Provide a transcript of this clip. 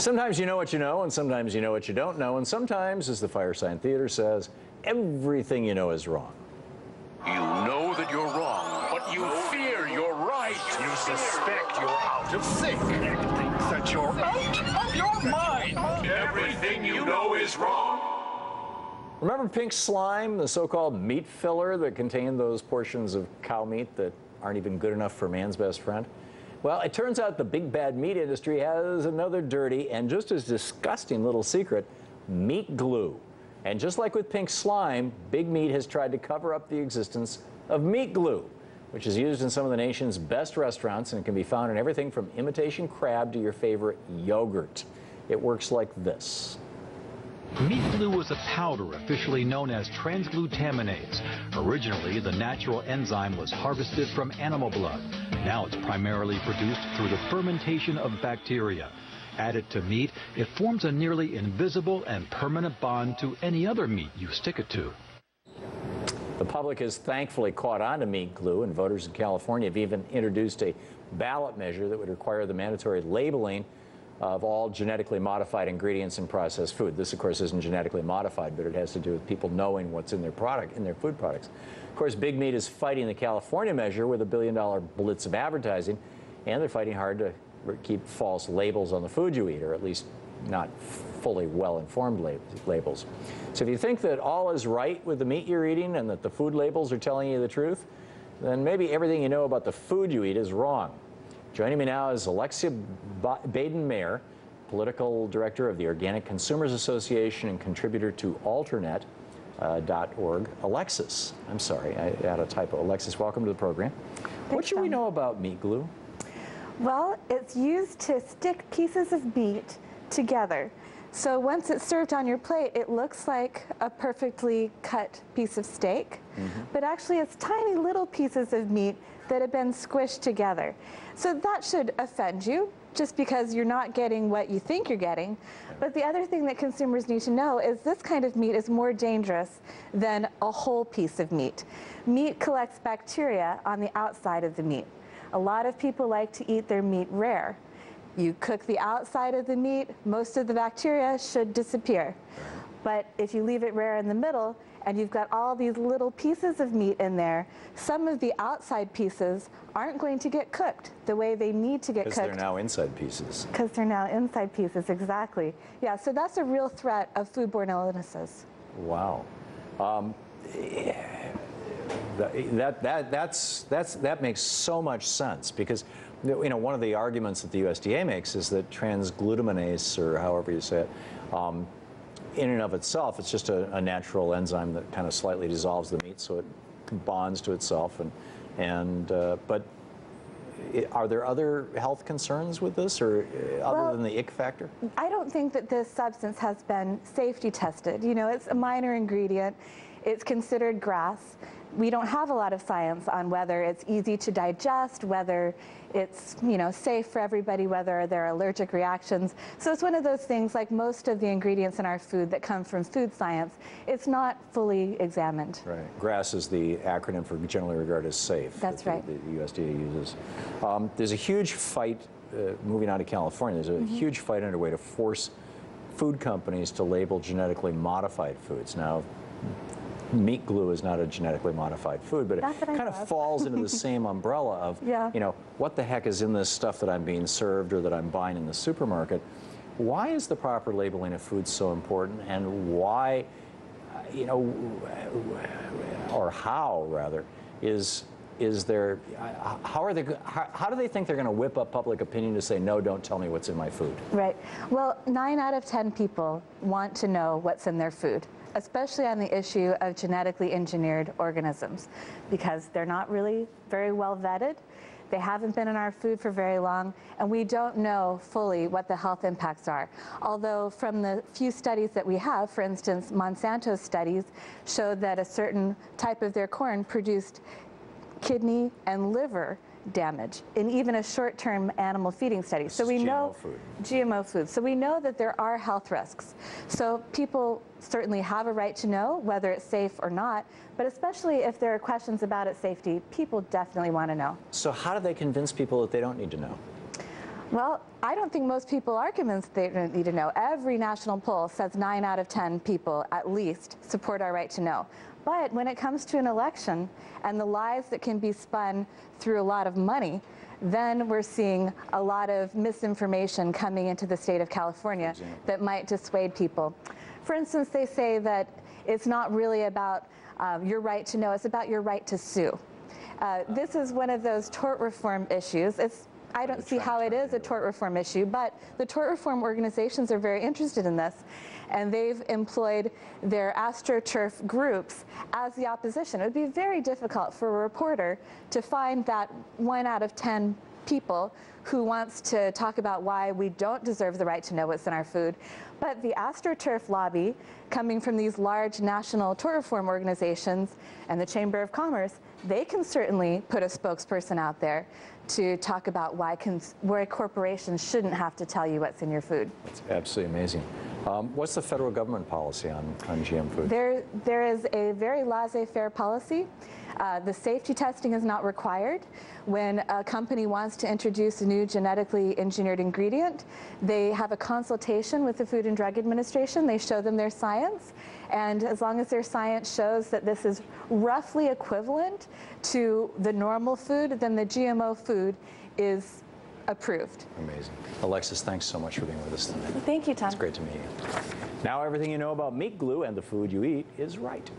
Sometimes you know what you know, and sometimes you know what you don't know, and sometimes, as the Firesign Theater says, everything you know is wrong. You know that you're wrong, but you fear you're right. You suspect you're out of sync. You think that you're out of your mind. Everything you know is wrong. Remember pink slime, the so-called meat filler that contained those portions of cow meat that aren't even good enough for man's best friend? Well, it turns out the big bad meat industry has another dirty and just as disgusting little secret, meat glue. And just like with pink slime, Big Meat has tried to cover up the existence of meat glue, which is used in some of the nation's best restaurants and can be found in everything from imitation crab to your favorite yogurt. It works like this. Meat glue is a powder officially known as transglutaminase. Originally, the natural enzyme was harvested from animal blood. Now it's primarily produced through the fermentation of bacteria. Added to meat, it forms a nearly invisible and permanent bond to any other meat you stick it to. The public has thankfully caught on to meat glue, and voters in California have even introduced a ballot measure that would require the mandatory labeling of all genetically modified ingredients in processed food. This, of course, isn't genetically modified, but it has to do with people knowing what's in their product, in their food products. Of course, Big Meat is fighting the California measure with $1 billion blitz of advertising, and they're fighting hard to keep false labels on the food you eat, or at least not fully well-informed labels. So if you think that all is right with the meat you're eating and that the food labels are telling you the truth, then maybe everything you know about the food you eat is wrong. Joining me now is Alexia Baden-Mayer, political director of the Organic Consumers Association and contributor to Alternet.org. Alexis, I'm sorry, I had a typo. Alexis, welcome to the program. What should we know about meat glue? Well, it's used to stick pieces of meat together. So once it's served on your plate, it looks like a perfectly cut piece of steak, but actually it's tiny little pieces of meat that have been squished together. So that should offend you, just because you're not getting what you think you're getting. But the other thing that consumers need to know is this kind of meat is more dangerous than a whole piece of meat. Meat collects bacteria on the outside of the meat. A lot of people like to eat their meat rare. You cook the outside of the meat, most of the bacteria should disappear. But if you leave it rare in the middle, and you've got all these little pieces of meat in there, some of the outside pieces aren't going to get cooked the way they need to get cooked. Because they're now inside pieces. Because they're now inside pieces, exactly. Yeah, so that's a real threat of foodborne illnesses. Wow. That makes so much sense, because one of the arguments that the USDA makes is that transglutaminase, or however you say it, in and of itself, it's just a natural enzyme that kind of slightly dissolves the meat so it bonds to itself. But are there other health concerns with this, or other than the ick factor? I don't think that this substance has been safety tested. You know, it's a minor ingredient. It's considered grass. We don't have a lot of science on whether it's easy to digest, whether it's, safe for everybody, whether there are allergic reactions. So it's one of those things, like most of the ingredients in our food that come from food science, it's not fully examined. Right. GRAS is the acronym for generally regarded as safe. That's right. The USDA uses. There's a huge fight, moving on to California, there's a huge fight underway to force food companies to label genetically modified foods. Now, meat glue is not a genetically modified food, but it kind of falls into the same umbrella of, what the heck is in this stuff that I'm being served or that I'm buying in the supermarket? Why is the proper labeling of food so important, and why, or how rather, is there, how do they think they're going to whip up public opinion to say, no, don't tell me what's in my food? Right. Well, 9 out of 10 people want to know what's in their food, especially on the issue of genetically engineered organisms, because they're not really very well vetted. They haven't been in our food for very long, and we don't know fully what the health impacts are. Although from the few studies that we have, for instance, Monsanto's studies showed that a certain type of their corn produced kidney and liver damage in even a short-term animal feeding study. So we know GMO food. So we know that there are health risks. So people certainly have a right to know whether it's safe or not, but especially if there are questions about its safety, people definitely want to know. So how do they convince people that they don't need to know? Well, I don't think most people are convinced they don't need to know. Every national poll says 9 out of 10 people, at least, support our right to know. But when it comes to an election and the lies that can be spun through a lot of money, then we're seeing a lot of misinformation coming into the state of California that might dissuade people. For instance, they say that it's not really about your right to know, it's about your right to sue. This is one of those tort reform issues. I don't see how it is a tort reform issue, but the tort reform organizations are very interested in this, and they've employed their AstroTurf groups as the opposition. It would be very difficult for a reporter to find that 1 out of 10 people who wants to talk about why we don't deserve the right to know what's in our food. But the AstroTurf lobby, coming from these large national tort reform organizations and the Chamber of Commerce, they can certainly put a spokesperson out there to talk about why corporations shouldn't have to tell you what's in your food. It's absolutely amazing. What's the federal government policy on GM food? There is a very laissez-faire policy. The safety testing is not required. When a company wants to introduce a new genetically engineered ingredient, they have a consultation with the Food and Drug Administration. They show them their science, and as long as their science shows that this is roughly equivalent to the normal food, then the GMO food is approved. Amazing. Alexis, thanks so much for being with us tonight. Thank you, Tom. It's great to meet you. Now everything you know about meat glue and the food you eat is right.